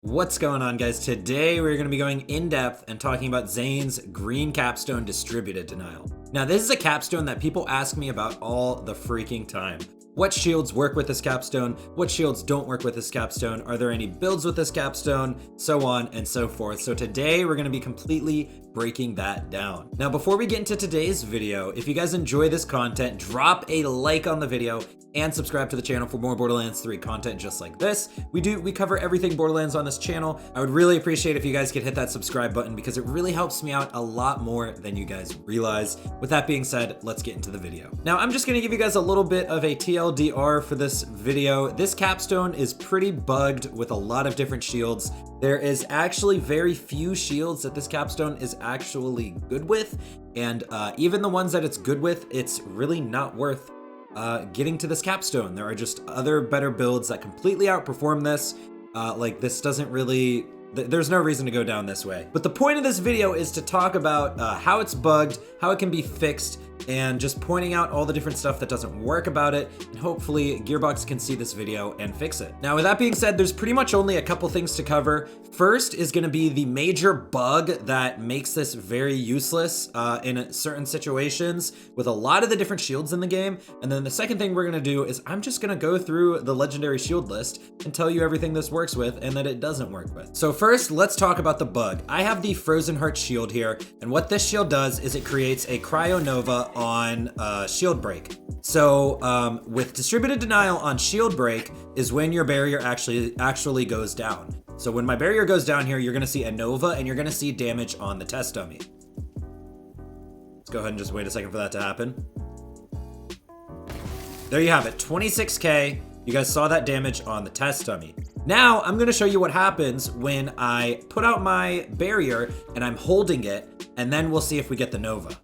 What's going on, guys? Today we're going to be going in depth and talking about Zane's green capstone distributed denial. Now, this is a capstone that people ask me about all the freaking time. What shields work with this capstone? What shields don't work with this capstone? Are there any builds with this capstone? So on and so forth. So today we're going to be completely breaking that down. Now, before we get into today's video, if you guys enjoy this content, drop a like on the video and subscribe to the channel for more Borderlands 3 content just like this. We cover everything Borderlands on this channel. I would really appreciate if you guys could hit that subscribe button because it really helps me out a lot more than you guys realize. With that being said, let's get into the video. Now, I'm just gonna give you guys a little bit of a TLDR for this video. This capstone is pretty bugged with a lot of different shields. There is actually very few shields that this capstone is actually good with, and even the ones that it's good with, it's really not worth getting to this capstone. There are just other better builds that completely outperform this. Like this doesn't really, there's no reason to go down this way. But the point of this video is to talk about how it's bugged, how it can be fixed, and just pointing out all the different stuff that doesn't work about it, and hopefully Gearbox can see this video and fix it. Now, with that being said, there's pretty much only a couple things to cover. First is gonna be the major bug that makes this very useless in certain situations with a lot of the different shields in the game. And then the second thing we're gonna do is I'm just gonna go through the legendary shield list and tell you everything this works with and that it doesn't work with. So first, let's talk about the bug. I have the Frozen Heart shield here, and what this shield does is it creates a Cryo Nova on shield break. So with distributed denial on shield break is when your barrier actually goes down. So when my barrier goes down here, you're gonna see a Nova and you're gonna see damage on the test dummy. Let's go ahead and just wait a second for that to happen. There you have it, 26K. You guys saw that damage on the test dummy. Now I'm gonna show you what happens when I put out my barrier and I'm holding it, and then we'll see if we get the Nova.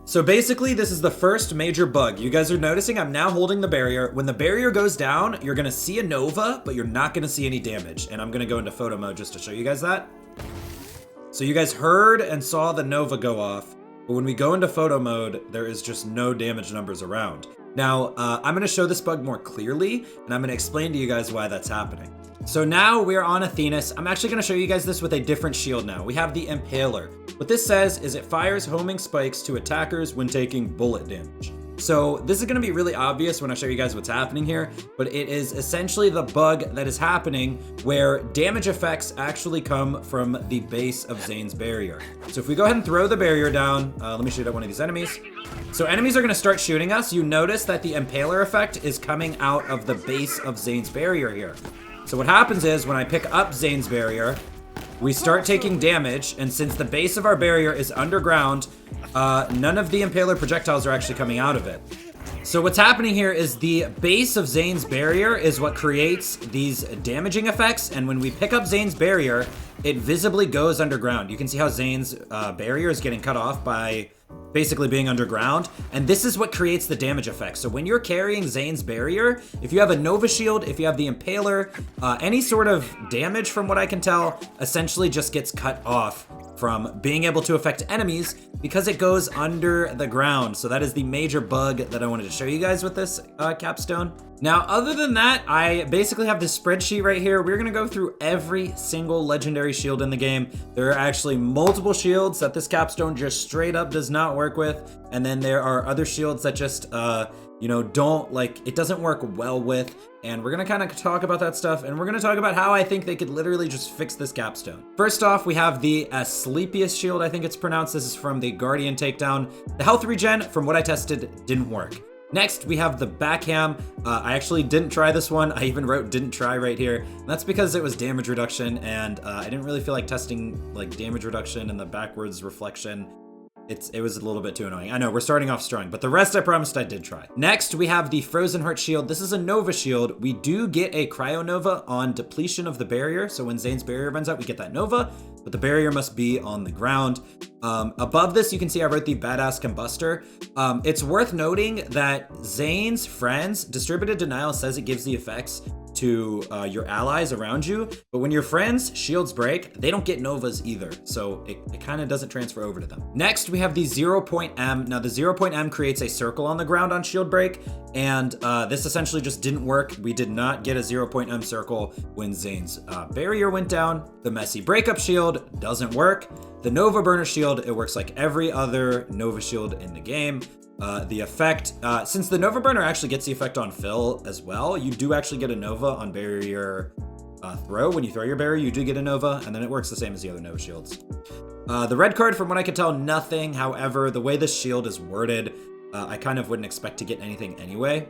So basically, this is the first major bug. You guys are noticing I'm now holding the barrier. When the barrier goes down, you're gonna see a Nova, but you're not gonna see any damage. And I'm gonna go into photo mode just to show you guys that. So you guys heard and saw the Nova go off, but when we go into photo mode, there is just no damage numbers around. Now, I'm gonna show this bug more clearly, and I'm gonna explain to you guys why that's happening. So now we're on Athenas. I'm actually gonna show you guys this with a different shield now. We have the Impaler. What this says is it fires homing spikes to attackers when taking bullet damage. So this is gonna be really obvious when I show you guys what's happening here, but it is essentially the bug that is happening where damage effects actually come from the base of Zane's barrier. So if we go ahead and throw the barrier down, let me shoot at one of these enemies. So enemies are gonna start shooting us. You notice that the Impaler effect is coming out of the base of Zane's barrier here. So what happens is when I pick up Zane's barrier, we start taking damage, and since the base of our barrier is underground, none of the Impaler projectiles are actually coming out of it. So what's happening here is the base of Zane's barrier is what creates these damaging effects, and when we pick up Zane's barrier, it visibly goes underground. You can see how Zane's barrier is getting cut off by basically being underground, and this is what creates the damage effect. So when you're carrying Zane's barrier, if you have a Nova shield, if you have the Impaler, any sort of damage from what I can tell essentially just gets cut off from being able to affect enemies because it goes under the ground. So that is the major bug that I wanted to show you guys with this capstone. Now, other than that, I basically have this spreadsheet right here. We're gonna go through every single legendary shield in the game. There are actually multiple shields that this capstone just straight up does not work with. And then there are other shields that just, it doesn't work well with. And we're gonna kind of talk about that stuff, and we're gonna talk about how I think they could literally just fix this capstone. First off, we have the Sleepiest shield, I think it's pronounced. This is from the Guardian takedown. The health regen, from what I tested, didn't work. Next, we have the backham. I actually didn't try this one. I even wrote didn't try right here. And that's because it was damage reduction, and I didn't really feel like testing like damage reduction and the backwards reflection. It was a little bit too annoying. I know, we're starting off strong, but the rest I promised I did try. Next, we have the Frozen Heart shield. This is a Nova shield. We do get a Cryo Nova on depletion of the barrier. So when Zane's barrier runs out, we get that Nova, but the barrier must be on the ground. Above this, you can see I wrote the Badass Combustor. It's worth noting that Zane's friends, Distributed Denial says it gives the effects to your allies around you, but when your friends' shields break, they don't get novas either, so it kind of doesn't transfer over to them. Next, we have the 0.M. Now, the 0.M creates a circle on the ground on shield break, and this essentially just didn't work. We did not get a 0.M circle when Zane's barrier went down. The messy breakup shield doesn't work. The Nova Burner shield, it works like every other Nova shield in the game. The effect, since the Nova Burner actually gets the effect on fill as well, you do actually get a Nova on barrier throw. When you throw your barrier, you do get a Nova, and then it works the same as the other Nova shields. The red card, from what I could tell, nothing. However, the way this shield is worded, I kind of wouldn't expect to get anything anyway.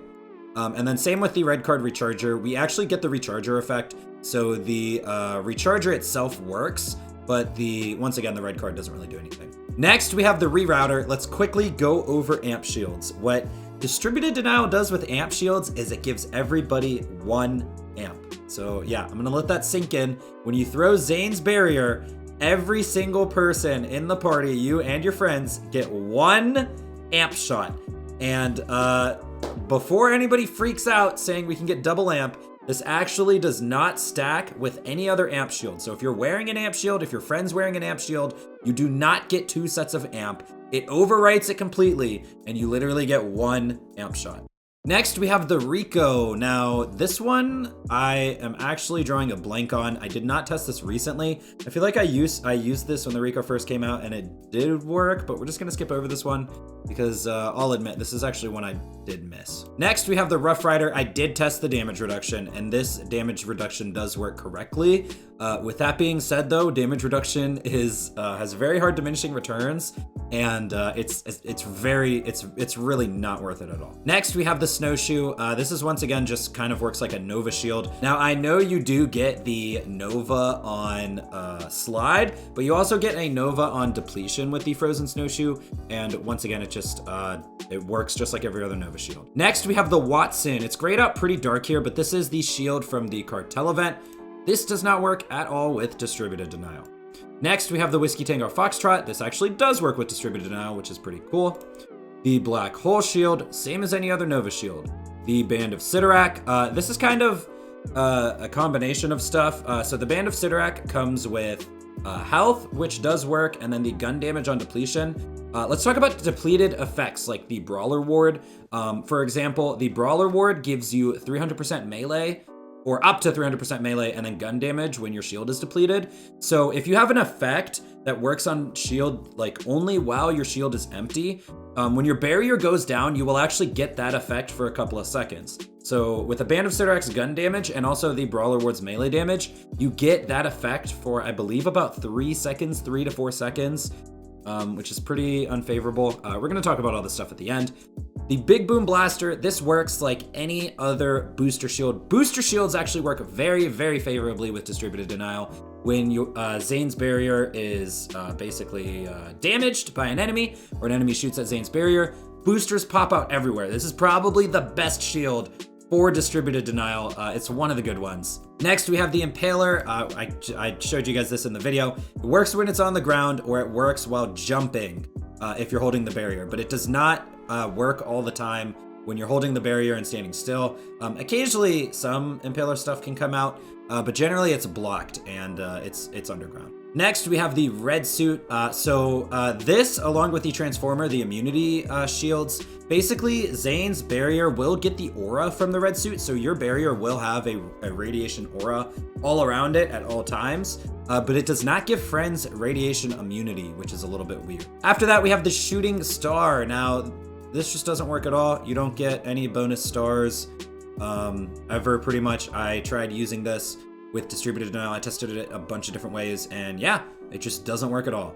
And then same with the red card recharger. We actually get the recharger effect, so the recharger itself works, but once again, the red card doesn't really do anything. Next, we have the rerouter. Let's quickly go over amp shields. What distributed denial does with amp shields is it gives everybody 1 amp. So yeah, I'm gonna let that sink in. When you throw Zane's barrier, every single person in the party, you and your friends, get 1 amp shot. And before anybody freaks out saying we can get double amp, this actually does not stack with any other amp shield. So if you're wearing an amp shield, if your friend's wearing an amp shield, you do not get 2 sets of amp. It overwrites it completely, and you literally get 1 amp shot. Next, we have the Rico. Now, this one I am actually drawing a blank on. I did not test this recently. I feel like I used this when the Rico first came out, and it did work, but we're just gonna skip over this one because I'll admit, this is actually one I did miss. Next, we have the Rough Rider. I did test the damage reduction, and this damage reduction does work correctly. With that being said, though, damage reduction has very hard diminishing returns, and it's really not worth it at all. Next, we have the Snowshoe. This is once again just kind of works like a Nova shield. Now, I know you do get the Nova on Slide, but you also get a Nova on Depletion with the Frozen Snowshoe, and once again, it works just like every other Nova shield. Next, we have the Watson. It's grayed out pretty dark here, but this is the shield from the Cartel event. This does not work at all with distributed denial. Next, we have the Whiskey Tango Foxtrot. This actually does work with distributed denial, which is pretty cool. The Black Hole Shield, same as any other Nova shield. The Band of Sidorak. This is kind of a combination of stuff. So the Band of Sidorak comes with health, which does work, and then the gun damage on depletion. Let's talk about depleted effects, like the Brawler Ward. For example, the Brawler Ward gives you 300% melee, or up to 300% melee, and then gun damage when your shield is depleted. So if you have an effect that works on shield like only while your shield is empty, when your barrier goes down, you will actually get that effect for a couple of seconds. So with the Band of Sidorak's gun damage and also the Brawler Ward's melee damage, you get that effect for, I believe, about 3 seconds, 3 to 4 seconds, which is pretty unfavorable. We're gonna talk about all this stuff at the end. The Big Boom Blaster, this works like any other booster shield. Booster shields actually work very, very favorably with distributed denial. When Zane's barrier is basically damaged by an enemy, or an enemy shoots at Zane's barrier, boosters pop out everywhere. This is probably the best shield for distributed denial. It's one of the good ones. Next, we have the Impaler. I showed you guys this in the video. It works when it's on the ground, or it works while jumping if you're holding the barrier, but it does not work all the time when you're holding the barrier and standing still. Occasionally, some Impaler stuff can come out, but generally it's blocked and it's underground. Next, we have the red suit. This, along with the Transformer, the immunity shields, basically Zane's barrier will get the aura from the red suit, so your barrier will have a radiation aura all around it at all times, but it does not give friends radiation immunity, which is a little bit weird. After that, we have the shooting star. Now, this just doesn't work at all. You don't get any bonus stars ever, pretty much. I tried using this with distributed denial. I tested it a bunch of different ways, and yeah, it just doesn't work at all.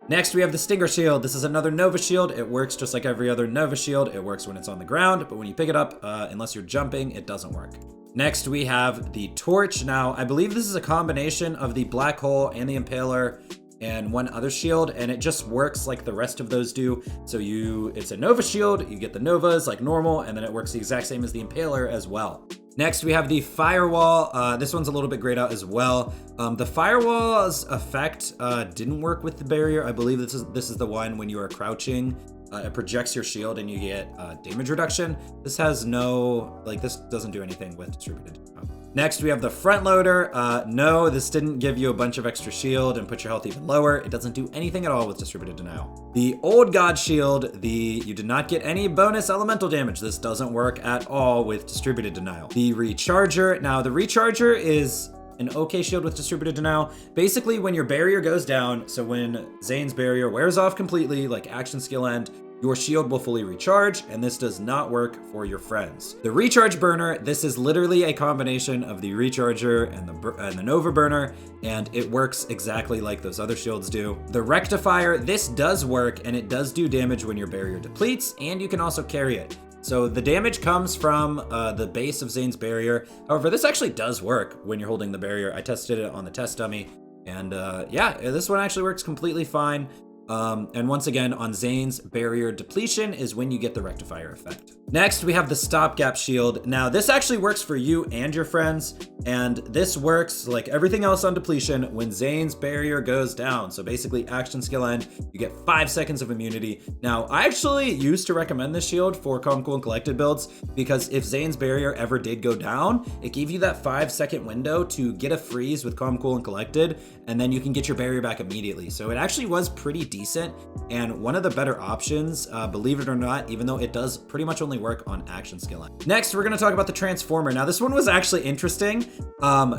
Next, we have the Stinger Shield. This is another Nova shield. It works just like every other Nova shield. It works when it's on the ground, but when you pick it up, unless you're jumping, it doesn't work. Next, we have the Torch. Now, I believe this is a combination of the Black Hole and the Impaler and one other shield, and it just works like the rest of those do. So it's a Nova shield, you get the Novas like normal, and then it works the exact same as the Impaler as well. Next, we have the Firewall. This one's a little bit grayed out as well. The Firewall's effect didn't work with the barrier. I believe this is the one when you are crouching. It projects your shield and you get damage reduction. This has this doesn't do anything with distributed. Next, we have the front loader. No, this didn't give you a bunch of extra shield and put your health even lower. It doesn't do anything at all with distributed denial. The old god shield, you did not get any bonus elemental damage. This doesn't work at all with distributed denial. The recharger. Now, the recharger is an okay shield with distributed denial. Basically, when your barrier goes down, so when Zane's barrier wears off completely, like action skill end, your shield will fully recharge, and this does not work for your friends. The recharge burner, this is literally a combination of the recharger and the Nova burner, and it works exactly like those other shields do. The rectifier, this does work, and it does do damage when your barrier depletes, and you can also carry it. So the damage comes from the base of Zane's barrier. However, this actually does work when you're holding the barrier. I tested it on the test dummy, and yeah, this one actually works completely fine. And once again, on Zane's barrier depletion is when you get the rectifier effect. Next, we have the Stopgap Shield. Now, this actually works for you and your friends, and this works like everything else on depletion when Zane's barrier goes down. So basically, action skill end, you get 5 seconds of immunity. Now, I actually used to recommend this shield for Calm, Cool, and Collected builds because if Zane's barrier ever did go down, it gave you that 5-second window to get a freeze with Calm, Cool, and Collected, and then you can get your barrier back immediately. So it actually was pretty decent and one of the better options, believe it or not, even though it does pretty much only work on action skill end. Next, we're gonna talk about the Transformer. Now, this one was actually interesting.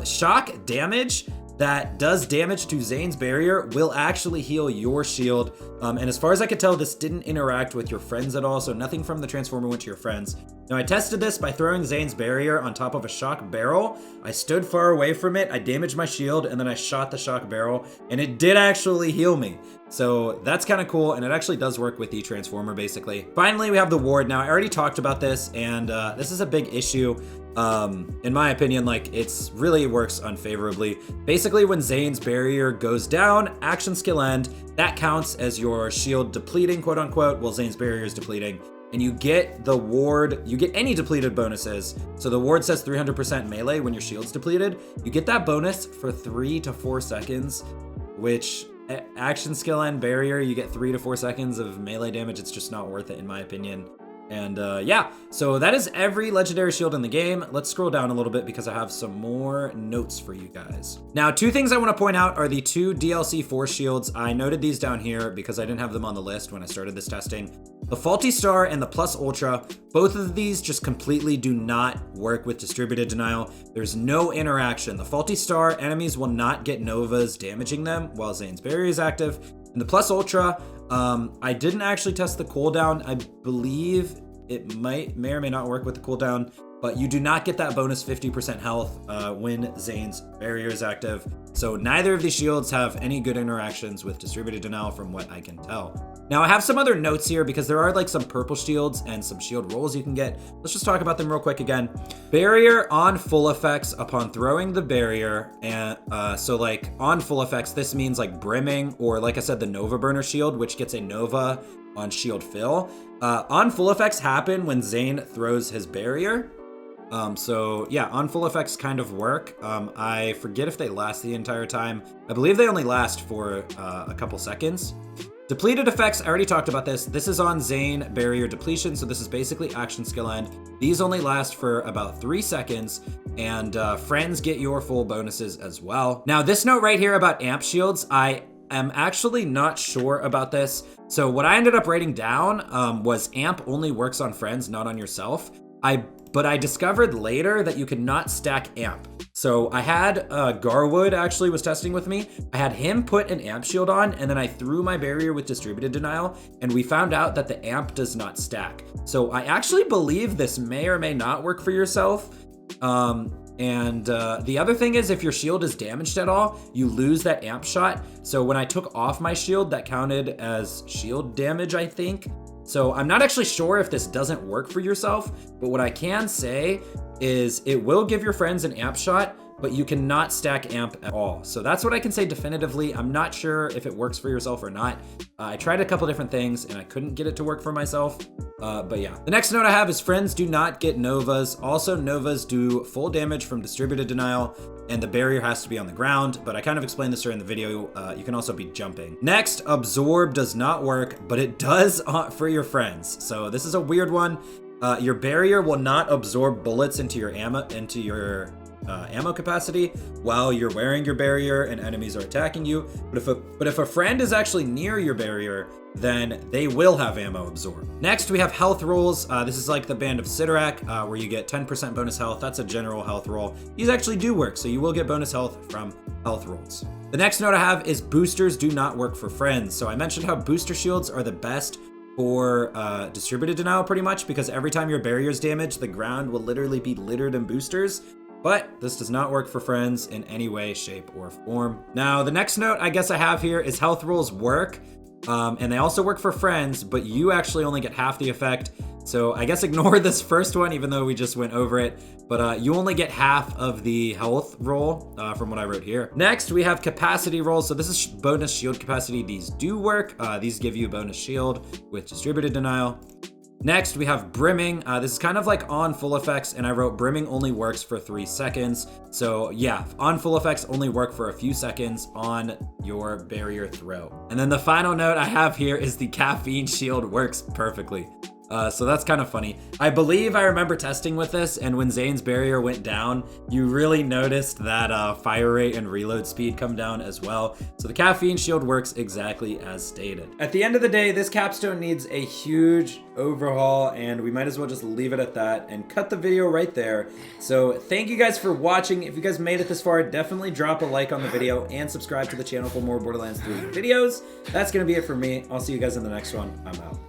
Shock damage that does damage to Zane's barrier will actually heal your shield. And as far as I could tell, this didn't interact with your friends at all, so nothing from the Transformer went to your friends. Now, I tested this by throwing Zane's barrier on top of a shock barrel. I stood far away from it, I damaged my shield, and then I shot the shock barrel, and it did actually heal me. So that's kind of cool, and it actually does work with the Transformer, basically. Finally, we have the Ward. Now, I already talked about this, and this is a big issue. In my opinion, like, it's really works unfavorably. Basically, when Zane's barrier goes down, action skill end, that counts as your shield depleting, quote unquote, while Zane's barrier is depleting. And you get the ward, you get any depleted bonuses. So the ward says 300% melee when your shield's depleted. You get that bonus for 3 to 4 seconds, which action skill end barrier, you get 3 to 4 seconds of melee damage. It's just not worth it, in my opinion. And yeah, so that is every legendary shield in the game. Let's scroll down a little bit because I have some more notes for you guys. Now, 2 things I want to point out are the 2 DLC force shields. I noted these down here because I didn't have them on the list when I started this testing. The Faulty Star and the Plus Ultra, both of these just completely do not work with distributed denial. There's no interaction. The Faulty Star, enemies will not get Novas damaging them while Zane's barrier is active. And the Plus Ultra, I didn't actually test the cooldown. I believe it may or may not work with the cooldown, but you do not get that bonus 50% health when Zane's barrier is active. So neither of these shields have any good interactions with distributed denial from what I can tell. Now, I have some other notes here because there are like some purple shields and some shield rolls you can get. Let's just talk about them real quick again. Barrier on full effects upon throwing the barrier. And so like on full effects, this means like brimming, or like I said, the Nova Burner shield, which gets a Nova on shield fill. On full effects happen when Zane throws his barrier. So yeah, on full effects kind of work. I forget if they last the entire time. I believe they only last for a couple seconds. Depleted Effects, I already talked about this. This is on Zane barrier depletion, so this is basically action skill end. These only last for about 3 seconds, and friends get your full bonuses as well. Now, this note right here about amp shields, I am actually not sure about this. So what I ended up writing down was amp only works on friends, not on yourself. But I discovered later that you cannot stack amp. So I had Garwood actually was testing with me. I had him put an amp shield on, and then I threw my barrier with distributed denial, and we found out that the amp does not stack. So I actually believe this may or may not work for yourself. The other thing is, if your shield is damaged at all, you lose that amp shot. So when I took off my shield, that counted as shield damage, I think. So I'm not actually sure if this doesn't work for yourself, but what I can say is it will give your friends an amp shot, but you cannot stack amp at all. So that's what I can say definitively. I'm not sure if it works for yourself or not. I tried a couple different things and I couldn't get it to work for myself. But yeah. The next note I have is friends do not get Novas. Also, Novas do full damage from distributed denial, and the barrier has to be on the ground, but I kind of explained this during the video. You can also be jumping. Next, Absorb does not work, but it does for your friends. So this is a weird one. Your barrier will not absorb bullets into your ammo, into your ammo capacity while you're wearing your barrier and enemies are attacking you. But if a friend is actually near your barrier, then they will have ammo absorb. Next, we have health rolls. This is like the Band of Sidorak, where you get 10% bonus health. That's a general health roll. These actually do work, so you will get bonus health from health rolls. The next note I have is boosters do not work for friends. So I mentioned how booster shields are the best for distributed denial pretty much, because every time your barrier is damaged, the ground will literally be littered in boosters. But this does not work for friends in any way, shape, or form. Now, the next note I guess I have here is health rolls work. And they also work for friends, but you actually only get half the effect. So I guess ignore this first one, even though we just went over it. But you only get half of the health roll from what I wrote here. Next, we have capacity rolls. So this is bonus shield capacity. These do work. These give you bonus shield with distributed denial. Next, we have brimming. This is kind of like on full effects, and I wrote brimming only works for 3 seconds. So yeah, on full effects only work for a few seconds on your barrier throw. And then the final note I have here is the caffeine shield works perfectly. So that's kind of funny. I believe I remember testing with this, and when Zane's barrier went down, you really noticed that fire rate and reload speed come down as well. So the caffeine shield works exactly as stated. At the end of the day, this capstone needs a huge overhaul, and we might as well just leave it at that and cut the video right there. So thank you guys for watching. If you guys made it this far, definitely drop a like on the video and subscribe to the channel for more Borderlands 3 videos. That's gonna be it for me. I'll see you guys in the next one. I'm out.